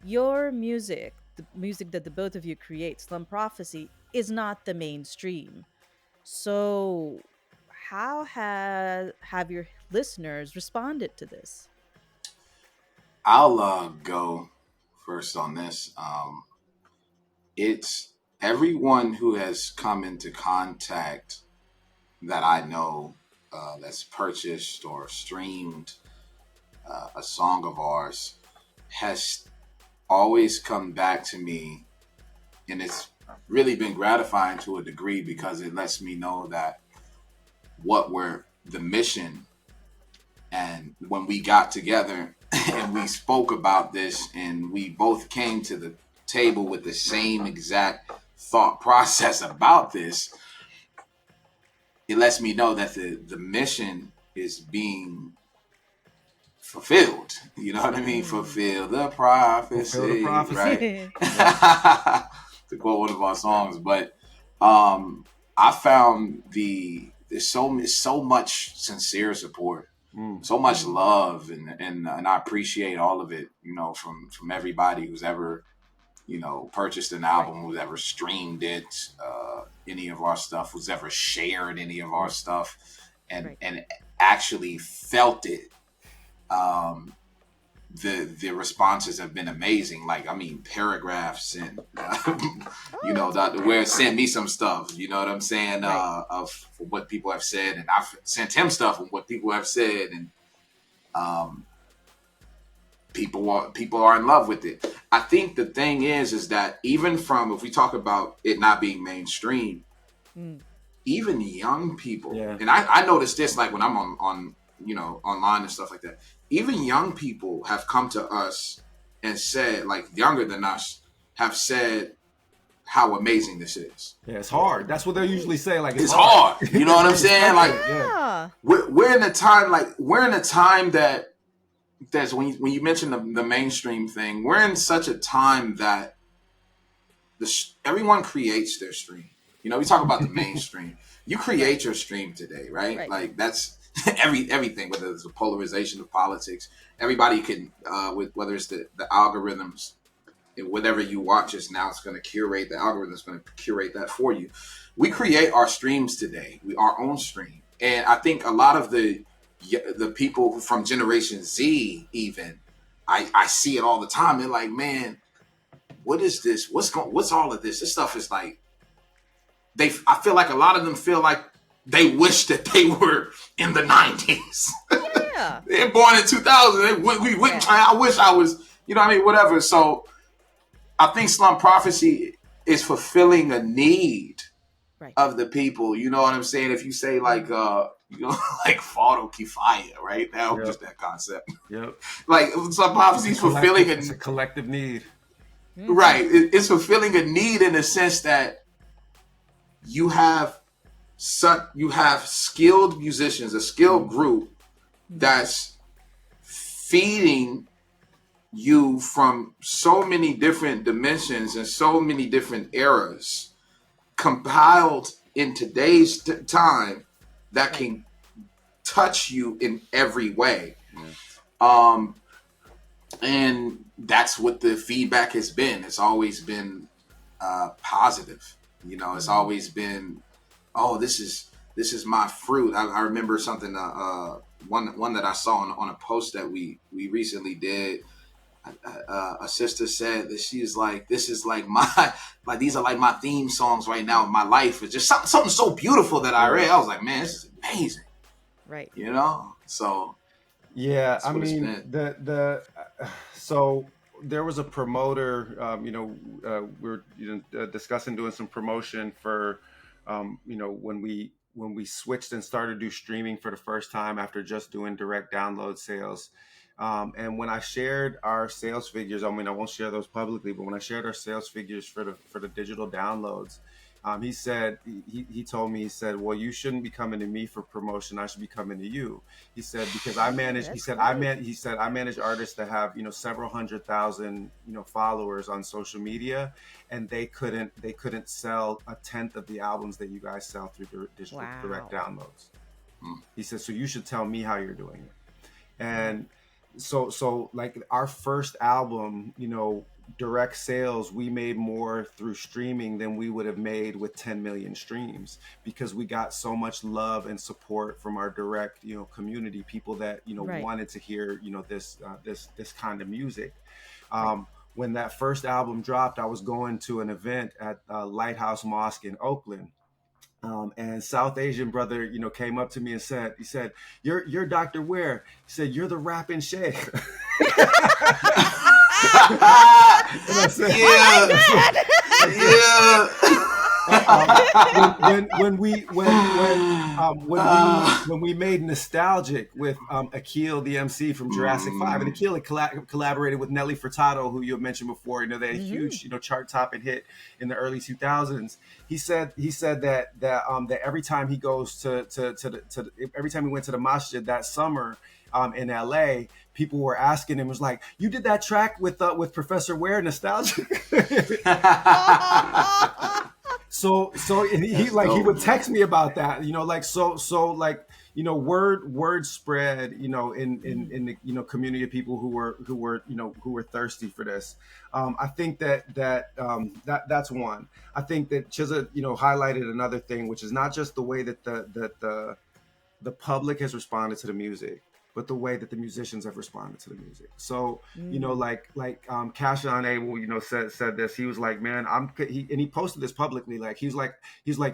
Speaker 1: your music, the music that the both of you create, Slum Prophecy, is not the mainstream. So how have your listeners responded to this?
Speaker 3: I'll go first on this. It's everyone who has come into contact that I know that's purchased or streamed a song of ours has always come back to me, and it's really been gratifying to a degree because it lets me know that the mission, and when we got together and we spoke about this and we both came to the table with the same exact thought process about this, it lets me know that the mission is being fulfilled. You know what I mean? Fulfill the prophecy. Right? To quote one of our songs. But I found there's so much sincere support, so much love, and I appreciate all of it, from everybody who's ever, purchased an album, who's ever streamed it, any of our stuff, who's ever shared any of our stuff, and actually felt it. The responses have been amazing. Like, paragraphs and Dr. Ware sent me some stuff. You know what I'm saying? Of what people have said, and I've sent him stuff of what people have said, and people are in love with it. I think the thing is that even if we talk about it not being mainstream, even young people, and I noticed this, like when I'm on online and stuff like that, even young people have come to us and said, like younger than us, have said how amazing this is.
Speaker 2: Yeah, it's hard. That's what they usually say. Like,
Speaker 3: it's hard. You know what I'm saying? Like, we're in a time that's when you mention the mainstream thing, we're in such a time that everyone creates their stream. We talk about the mainstream. You create your stream today, right? Like, that's everything, whether it's the polarization of politics. Everybody can, whether it's the algorithms, whatever you watch is now, it's going to curate, the algorithm is going to curate that for you. We create our streams today, our own stream. And I think a lot of the people from Generation Z, even, I see it all the time. They're like, man, what is this? What's all of this? This stuff is like, I feel like a lot of them feel like they wish that they were in the 90s.
Speaker 1: Yeah.
Speaker 3: They're born in 2000. I wish I was, you know what I mean? Whatever. So I think Slum Prophecy is fulfilling a need of the people. You know what I'm saying? If you say like, like Fardo Kifaya, right? Now, just that concept.
Speaker 2: Yep.
Speaker 3: Like Slum Prophecy is fulfilling
Speaker 2: it's a collective need.
Speaker 3: Right. It's fulfilling a need in the sense that you have skilled musicians, a skilled group that's feeding you from so many different dimensions and so many different eras, compiled in today's time, that can touch you in every way. And that's what the feedback has been. It's always been positive. You know, it's always been, oh, this is my fruit. I remember something, one that I saw on a post that we recently did. A sister said that she's like, this is like these are like my theme songs right now in my life. It's just something so beautiful that I read. I was like, man, this is amazing.
Speaker 1: Right.
Speaker 3: You know? So
Speaker 2: yeah, I mean, so there was a promoter, we were discussing doing some promotion for, when we switched and started to do streaming for the first time after just doing direct download sales. And when I shared our sales figures, I mean, I won't share those publicly, but when I shared our sales figures for the digital downloads, he said, he told me, he said, well, you shouldn't be coming to me for promotion. I should be coming to you. He said, because I manage, I manage artists that have, several 100,000, followers on social media, and they couldn't sell a tenth of the albums that you guys sell through digital direct downloads. He said, so you should tell me how you're doing it. And so like our first album, direct sales, we made more through streaming than we would have made with 10 million streams, because we got so much love and support from our direct, community, people that, wanted to hear, this kind of music. When that first album dropped, I was going to an event at Lighthouse Mosque in Oakland. And South Asian brother, came up to me and said, you're Dr. Ware. He said, you're the rapping sheikh. And I said, when we made Nostalgic with Akil, the MC from Jurassic 5, and Akil had collaborated with Nelly Furtado, who you had mentioned before. They had a huge, chart topping hit in the early 2000s. He said that every time he goes every time he went to the masjid that summer in LA, people were asking him, was like, you did that track with Professor Ware, Nostalgic? So he would text me about that, word spread, in the community of people who were thirsty for this. I think that's one. I think that Chiza, highlighted another thing, which is not just the way that the public has responded to the music, but the way that the musicians have responded to the music. So, Cash on Abel, said this. He was like, man, he posted this publicly. Like, he's like,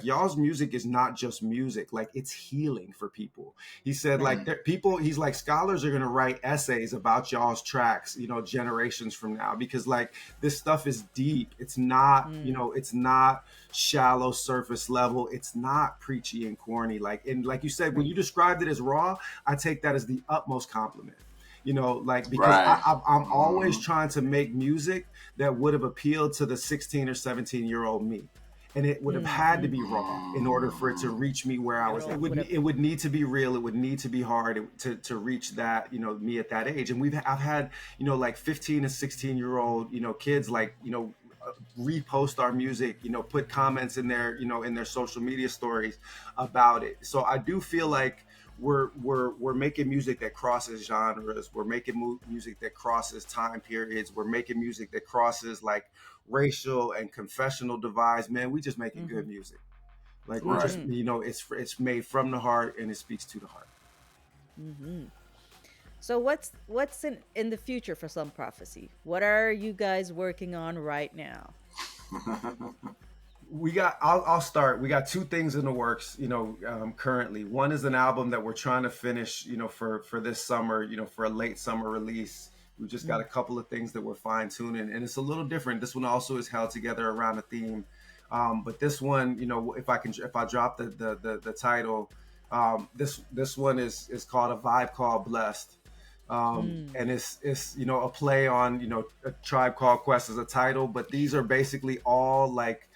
Speaker 2: y'all's music is not just music. Like, it's healing for people. He said, he's like, scholars are going to write essays about y'all's tracks, generations from now, because like this stuff is deep. It's not, it's not shallow surface level. It's not preachy and corny. Like you said, when you described it as raw, I take that as the utmost compliment, because I'm always trying to make music that would have appealed to the 16 or 17-year-old me. And it would have had to be raw in order for it to reach me where I was. It would need to be real. It would need to be hard to reach that, me at that age. And I've had, 15 and 16-year-old, kids repost our music, put comments in their social media stories about it. So I do feel like we're making music that crosses genres. We're making music that crosses time periods. We're making music that crosses like racial and confessional divides. Man, we just making good music. Like we just, it's made from the heart and it speaks to the heart.
Speaker 1: So what's in the future for Slum Prophecy? What are you guys working on right now?
Speaker 2: I'll start. We got two things in the works, currently. One is an album that we're trying to finish, for this summer, for a late summer release. We've just got a couple of things that we're fine tuning, and it's a little different. This one also is held together around a theme. But this one, if I drop the title, this one is called A Vibe Called Blessed. And it's a play on, A Tribe Called Quest as a title, but these are basically all like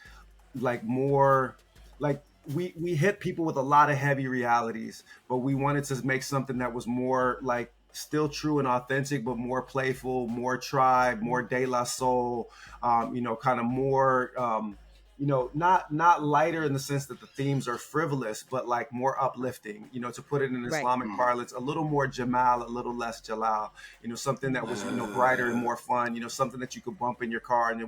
Speaker 2: more like we hit people with a lot of heavy realities, but we wanted to make something that was more like still true and authentic, but more playful, more tribe, more De La Soul, kind of more not lighter in the sense that the themes are frivolous, but like more uplifting, to put it in Islamic parlance, a little more Jamal, a little less Jalal, something that was, brighter and more fun, something that you could bump in your car on the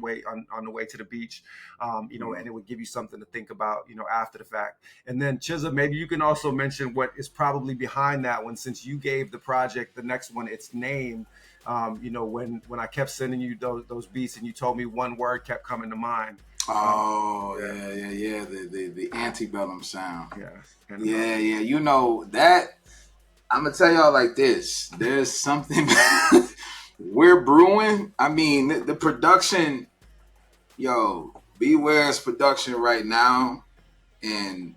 Speaker 2: way to the beach, and it would give you something to think about, after the fact. And then Chiza, maybe you can also mention what is probably behind that one, since you gave the project, the next one, its name. When I kept sending you those beats and you told me one word kept coming to mind.
Speaker 3: The antebellum sound.
Speaker 2: Yeah.
Speaker 3: That I'm gonna tell y'all like this. There's something we're brewing. I mean, the production, B-Ware's production right now, and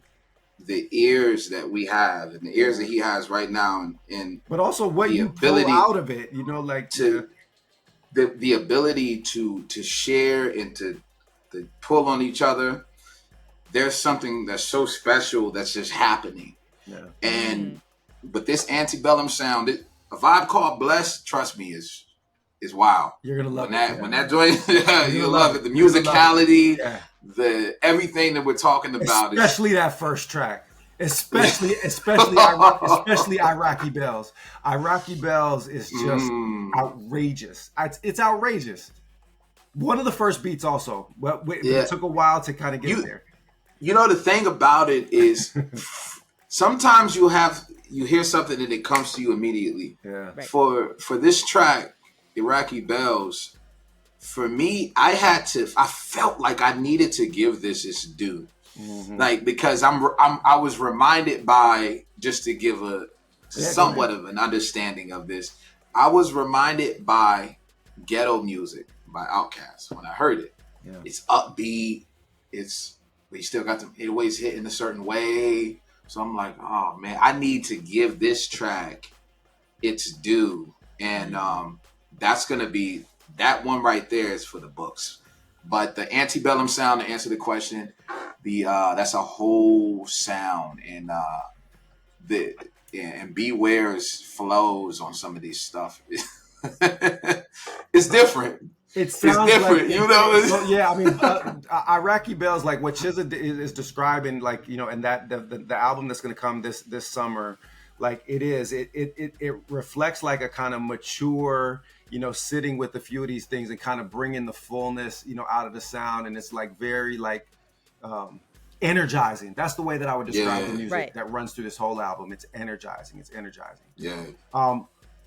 Speaker 3: the ears that we have, and the ears that he has right now, and
Speaker 2: but also what you pull out of it,
Speaker 3: the ability to share and to pull on each other. There's something that's so special that's just happening. But this antebellum sound, A Vibe Called Blessed, trust me, is wild.
Speaker 2: You're gonna love it.
Speaker 3: When that joint, you'll love it. The musicality, the everything that we're talking about,
Speaker 2: especially that first track. Especially Iraqi Bells. Iraqi Bells is just outrageous. It's outrageous. One of the first beats also, but it took a while to kind of get there.
Speaker 3: The thing about it is sometimes you hear something and it comes to you immediately.
Speaker 2: Yeah.
Speaker 3: Right. For this track, Iraqi Bells, for me, I felt like I needed to give this its due. Like, because I was reminded by, just to give a somewhat of an understanding of this, I was reminded by Ghetto Music by Outkast when I heard it.
Speaker 2: Yeah.
Speaker 3: It's upbeat. We still got the 808s hitting a certain way. So I'm like, oh man, I need to give this track its due. And that's gonna be, that one right there is for the books. But the antebellum sound, to answer the question, that's a whole sound, and and B-Ware's flows on some of these stuff. It's different.
Speaker 2: It's different,
Speaker 3: like,
Speaker 2: I mean, Iraqi Bells, like what Chiza is describing, like, and that the album that's going to come this summer, like it reflects like a kind of mature, sitting with a few of these things and kind of bringing the fullness, out of the sound, and it's like very like energizing. That's the way that I would describe the music that runs through this whole album. It's energizing.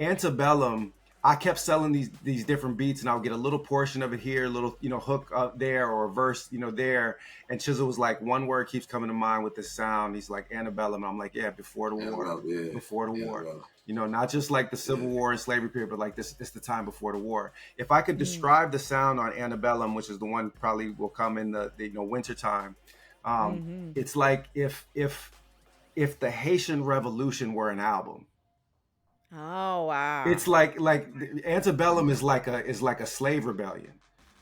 Speaker 2: Antebellum, I kept selling these different beats, and I'll get a little portion of it here, a little, hook up there, or a verse, there. And Chisel was like, one word keeps coming to mind with this sound. He's like, antebellum. And I'm like, before the war. Before the war. Not just like the Civil War and slavery period, but like this the time before the war. If I could describe the sound on antebellum, which is the one probably will come in the winter time, it's like if the Haitian Revolution were an album.
Speaker 1: Oh wow!
Speaker 2: It's like antebellum is like a slave rebellion,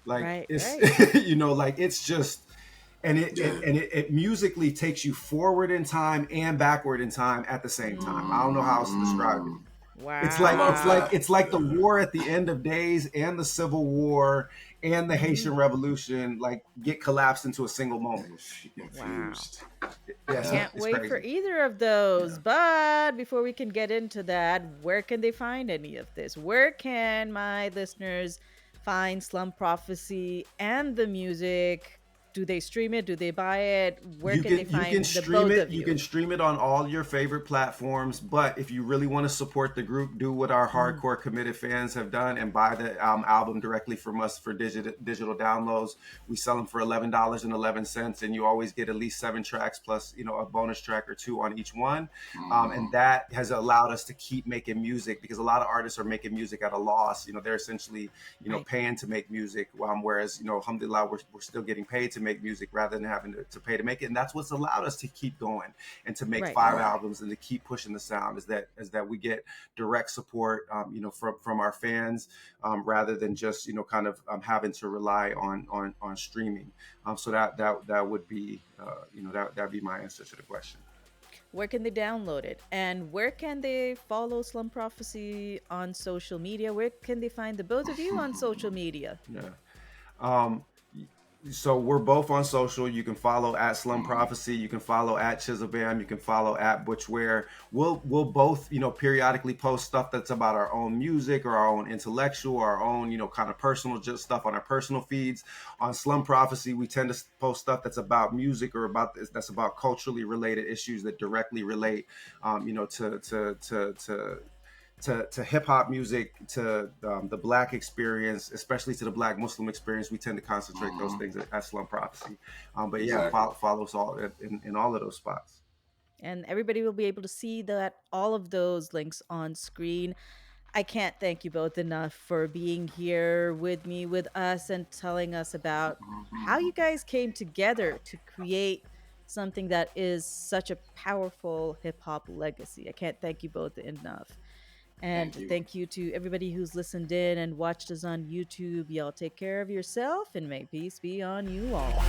Speaker 2: like like it's just, and it musically takes you forward in time and backward in time at the same time. I don't know how else to describe it.
Speaker 1: Wow!
Speaker 2: It's like the war at the end of days and the Civil War and the
Speaker 1: Mm-hmm.
Speaker 2: Haitian Revolution like get collapsed into a single moment.
Speaker 1: Wow.
Speaker 3: Infused.
Speaker 2: Yes,
Speaker 3: Yeah.
Speaker 1: Can't
Speaker 2: it's
Speaker 1: wait for
Speaker 2: crazy.
Speaker 1: either of those.
Speaker 2: Yeah.
Speaker 1: But before we can get into that, where can they find any of this? Where can my listeners find Slum Prophecy and the music? Do they stream it? Do they buy it? Where can they
Speaker 2: You can
Speaker 1: find the
Speaker 2: stream
Speaker 1: both
Speaker 2: it.
Speaker 1: of
Speaker 2: You
Speaker 1: you?
Speaker 2: can stream it on all your favorite platforms. But if you really want to support the group, do what our
Speaker 1: Mm,
Speaker 2: hardcore committed fans have done and buy the album directly from us for digital downloads. We sell them for $11.11, and you always get at least 7 tracks plus a bonus track or two on each one.
Speaker 3: Mm-hmm.
Speaker 2: And that has allowed us to keep making music because a lot of artists are making music at a loss. They're essentially
Speaker 1: right,
Speaker 2: paying to make music, whereas alhamdulillah, we're still getting paid to make music rather than having to pay to make it. And that's what's allowed us to keep going and to make
Speaker 1: right.
Speaker 2: 5 albums and to keep pushing the sound is that we get direct support from our fans, rather than just having to rely on streaming. So that would be that'd be my answer to the question.
Speaker 1: Where can they download it? And where can they follow Slum Prophecy on social media? Where can they find the both of you on social media?
Speaker 2: Yeah. Um, so we're both on social. You can follow at Slum
Speaker 3: Mm-hmm.
Speaker 2: Prophecy. You can follow at Chizabam. You can follow at Butchware. We'll both periodically post stuff that's about our own music or our own intellectual, our own kind of personal just stuff on our personal feeds. On Slum Prophecy, we tend to post stuff that's about music or that's about culturally related issues that directly relate, to hip hop music, to the Black experience, especially to the Black Muslim experience. We tend to concentrate those
Speaker 3: Mm-hmm.
Speaker 2: things at Slum Prophecy. But yeah,
Speaker 3: Exactly.
Speaker 2: follow us all in all of those spots.
Speaker 1: And everybody will be able to see that all of those links on screen. I can't thank you both enough for being here with me, with us, and telling us about how
Speaker 3: Mm-hmm.
Speaker 1: you guys came together to create something that is such a powerful hip hop legacy. I can't thank you both enough.
Speaker 3: Thank
Speaker 1: And
Speaker 3: you.
Speaker 1: thank you to everybody who's listened in and watched us on YouTube. Y'all take care of yourself and may peace be on you all.